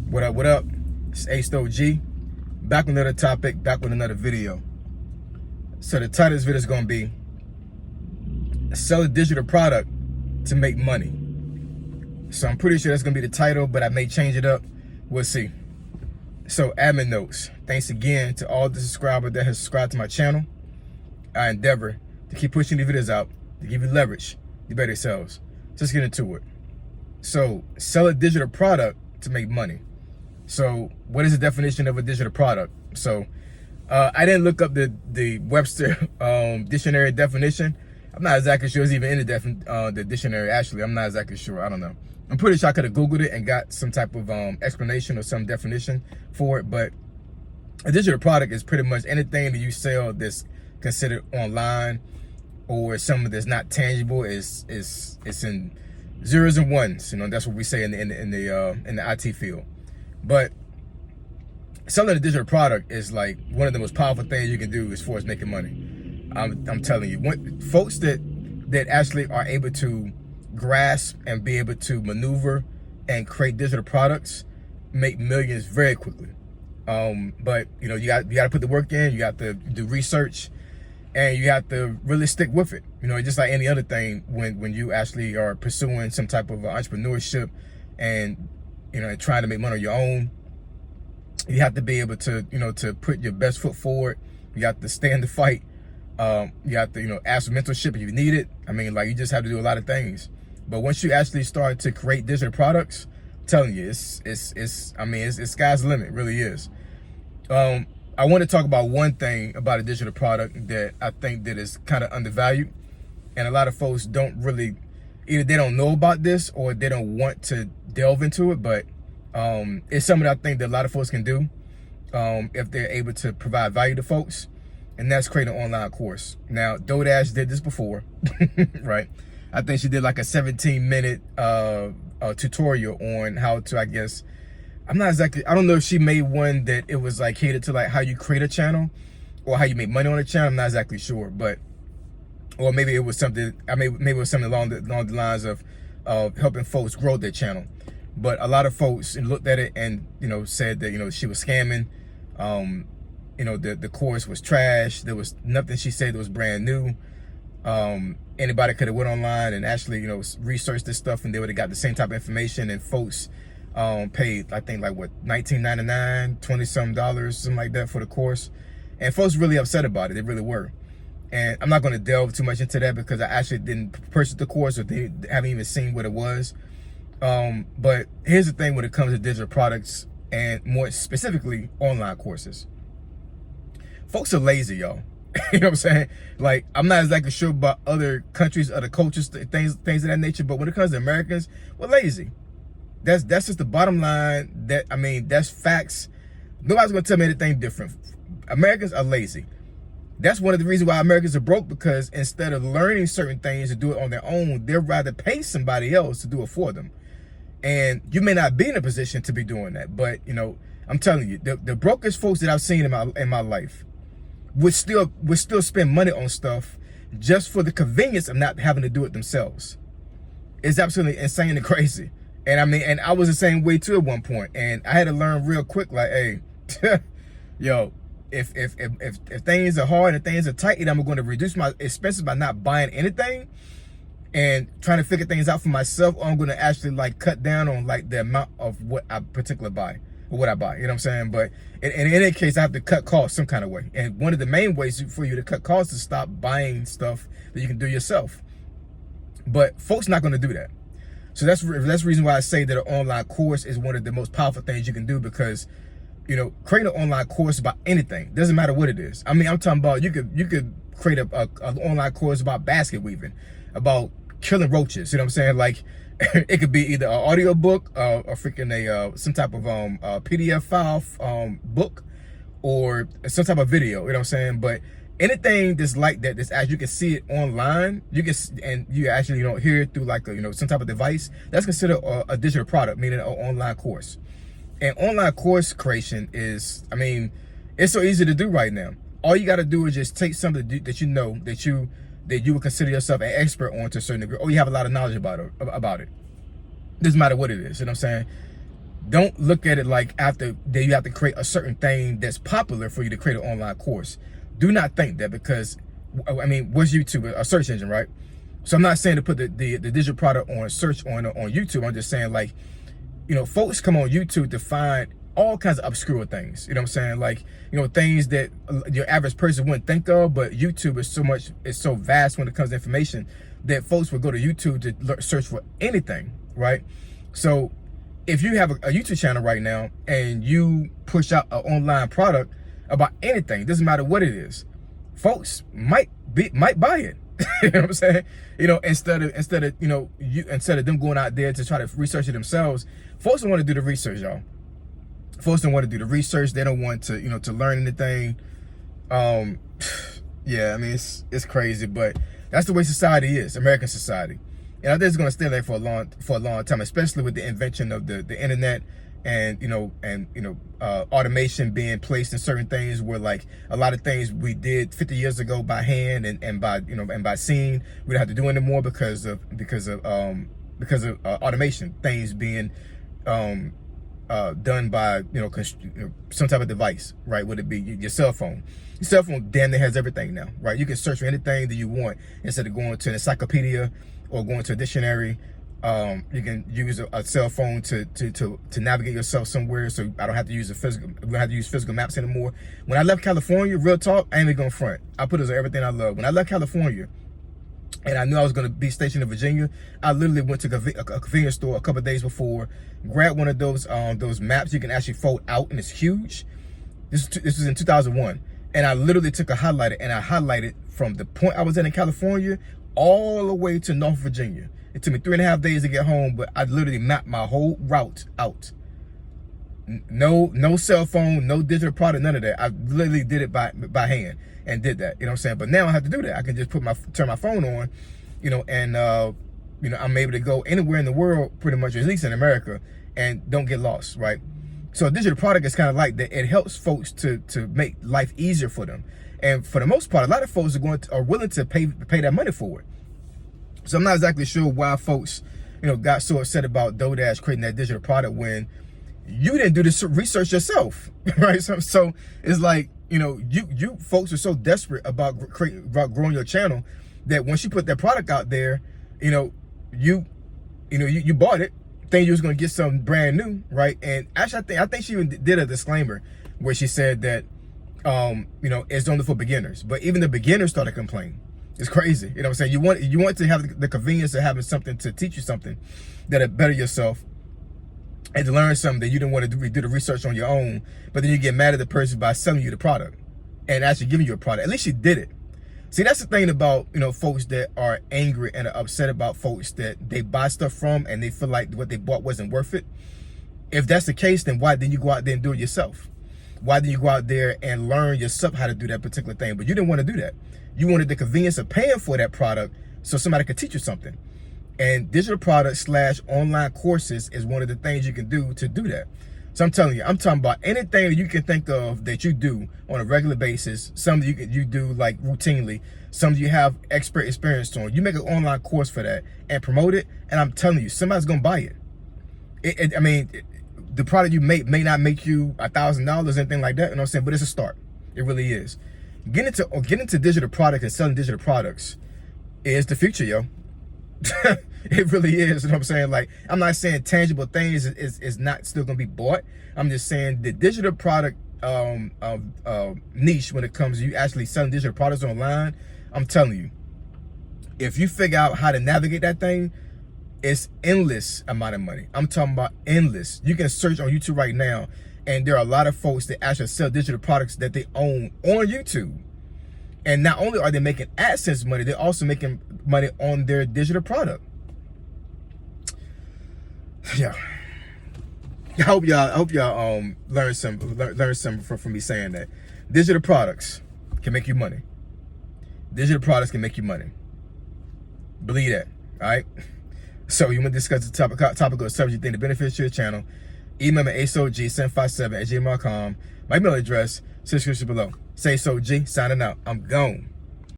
What up, what up? It's Acevendo, back with another topic, back with another video. So the title of this video is going to be sell a digital product to make money. So I'm pretty sure that's going to be the title, but I may change it up. We'll see. So admin notes. Thanks again to all the subscribers that have subscribed to my channel. I endeavor to keep pushing these videos out to give you leverage to better yourselves. So let's get into it. So sell a digital product to make money. So what is the definition of a digital product? So I didn't look up the Webster dictionary definition. I'm not exactly sure it's even in the dictionary. Actually, I'm not exactly sure. I don't know. I'm pretty sure I could have Googled it and got some type of explanation or some definition for it. But a digital product is pretty much anything that you sell that's considered online or something that's not tangible. It's in zeros and ones. You know, that's what we say in the IT field. But selling a digital product is like one of the most powerful things you can do as far as making money. I'm telling you, folks that actually are able to grasp and be able to maneuver and create digital products make millions very quickly. But you know, you got to put the work in. You got to do research, and you have to really stick with it. You know, just like any other thing, when you actually are pursuing some type of entrepreneurship and you know, trying to make money on your own, you have to be able to, you know, to put your best foot forward. You have to stand the fight. You have to, you know, ask for mentorship if you need it. I mean, like, you just have to do a lot of things. But once you actually start to create digital products, I'm telling you, it's sky's the limit. It really is. I want to talk about one thing about a digital product that I think that is kind of undervalued, and a lot of folks don't really, either they don't know about this or they don't want to delve into it. But it's something that I think that a lot of folks can do if they're able to provide value to folks, and that's create an online course. Now, DoorDash did this before, right? I think she did like a 17-minute tutorial on how to, I guess, I don't know if she made one that it was like catered to like how you create a channel or how you make money on a channel. I'm not exactly sure, but, or maybe it was something, maybe it was something along the lines of helping folks grow their channel. But a lot of folks looked at it and, you know, said that, you know, she was scamming. You know, the course was trash. There was nothing she said that was brand new. Anybody could have went online and actually, you know, researched this stuff, and they would have got the same type of information. And folks paid, I think, like what, $19.99, $20-something, something like that for the course. And folks really upset about it. They really were. And I'm not going to delve too much into that because I actually didn't purchase the course, or they haven't even seen what it was. But here's the thing when it comes to digital products, and more specifically online courses. Folks are lazy, y'all. You know what I'm saying? Like, I'm not exactly sure about other countries, other cultures, things of that nature, but when it comes to Americans, we're lazy. That's just the bottom line. That's facts. Nobody's gonna tell me anything different. Americans are lazy. That's one of the reasons why Americans are broke, because instead of learning certain things to do it on their own, they'd rather pay somebody else to do it for them. And you may not be in a position to be doing that, but you know, I'm telling you, the brokest folks that I've seen in my life would still spend money on stuff just for the convenience of not having to do it themselves. It's absolutely insane and crazy. And and I was the same way too at one point. And I had to learn real quick, like, hey, yo, if things are hard and things are tight, I'm going to reduce my expenses by not buying anything and trying to figure things out for myself, or I'm going to actually like cut down on like the amount of what I particularly buy, or what I buy, you know what I'm saying? But in any case, I have to cut costs some kind of way. And one of the main ways for you to cut costs is stop buying stuff that you can do yourself. But folks not going to do that. So that's the reason why I say that an online course is one of the most powerful things you can do, because, you know, creating an online course about anything, doesn't matter what it is. I mean, I'm talking about you could create an online course about basket weaving, about killing roaches, you know what I'm saying? Like, it could be either an audio book, or freaking some type of PDF file book, or some type of video, you know what I'm saying? But anything that's like that, that's as you can see it online, and you actually, you know, hear it through like a, you know, some type of device, that's considered a digital product, meaning an online course. And online course creation is, I mean, it's so easy to do right now. All you got to do is just take something that you know that you would consider yourself an expert on to a certain degree, or you have a lot of knowledge about it. Doesn't matter what it is, you know what I'm saying? Don't look at it like after that you have to create a certain thing that's popular for you to create an online course. Do not think that, because I mean, what's YouTube? A search engine, right? So I'm not saying to put the digital product on search on YouTube. I'm just saying, like, you know, folks come on YouTube to find all kinds of obscure things. You know what I'm saying? Like, you know, things that your average person wouldn't think of, but YouTube is so vast when it comes to information that folks will go to YouTube to search for anything, right? So if you have a YouTube channel right now and you push out an online product about anything, doesn't matter what it is, folks might buy it. You know what I'm saying? You know, instead of you know, instead of them going out there to try to research it themselves, folks don't want to do the research, y'all. Folks don't want to do the research. They don't want to, you know, to learn anything. Yeah, I mean, it's crazy, but that's the way society is, American society. And I think it's going to stay there for a long time, especially with the invention of the internet and, you know, automation being placed in certain things where, like, a lot of things we did 50 years ago by hand and by seeing, we don't have to do anymore because of automation, things being done by, you know, some type of device, right? Would it be your cell phone? Your cell phone damn near has everything now, right? You can search for anything that you want instead of going to an encyclopedia or going to a dictionary. You can use a cell phone to navigate yourself somewhere, so I don't have to use we don't have to use physical maps anymore. When I left California, real talk, I ain't even gonna front, I put this on everything I love. When I left California and I knew I was going to be stationed in Virginia, I literally went to a convenience store a couple of days before, grabbed one of those maps you can actually fold out, and it's huge. This was in 2001, and I literally took a highlighter and I highlighted from the point I was in California all the way to North Virginia. It took me 3.5 days to get home, but I literally mapped my whole route out. No cell phone, no digital product, none of that. I literally did it by hand and did that. You know what I'm saying? But now I don't have to do that. I can just turn my phone on, you know, and you know, I'm able to go anywhere in the world, pretty much, or at least in America, and don't get lost, right? So a digital product is kind of like that. It helps folks to make life easier for them, and for the most part, a lot of folks are willing to pay that money for it. So I'm not exactly sure why folks, you know, got so upset about DoorDash creating that digital product when you didn't do this research yourself, right? So it's like, you know, you folks are so desperate about growing your channel that once you put that product out there, you know, you bought it, thinking you was gonna get something brand new, right? And actually, I think she even did a disclaimer where she said that, you know, it's only for beginners. But even the beginners started complaining. It's crazy, you know what I'm saying? You want to have the convenience of having something to teach you something that'll better yourself, and to learn something that you didn't want to do the research on your own, but then you get mad at the person by selling you the product and actually giving you a product. At least you did it. See, that's the thing about, you know, folks that are angry and are upset about folks that they buy stuff from and they feel like what they bought wasn't worth it. If that's the case, then why didn't you go out there and do it yourself? Why didn't you go out there and learn yourself how to do that particular thing? But you didn't want to do that. You wanted the convenience of paying for that product so somebody could teach you something. And digital products / online courses is one of the things you can do to do that. So I'm telling you, I'm talking about anything that you can think of that you do on a regular basis, some you do like routinely, some you have expert experience on. You make an online course for that and promote it, and I'm telling you, somebody's gonna buy it. I mean, the product you make may not make you $1,000 or anything like that, you know what I'm saying? But it's a start. It really is. Getting into digital products and selling digital products is the future, yo. It really is, you know what I'm saying? Like, I'm not saying tangible things is not still gonna be bought. I'm just saying the digital product niche, when it comes to you actually selling digital products online, I'm telling you, if you figure out how to navigate that thing, it's endless amount of money. I'm talking about endless. You can search on YouTube right now, and there are a lot of folks that actually sell digital products that they own on YouTube. And not only are they making AdSense money, they're also making money on their digital product. Yeah. I hope y'all learn some from me saying that. Digital products can make you money. Digital products can make you money. Believe that, all right? So you want to discuss the topic or subject you think that benefits your channel, email me asog757@gmail.com. My email address, description below. Say so G, signing out. I'm gone.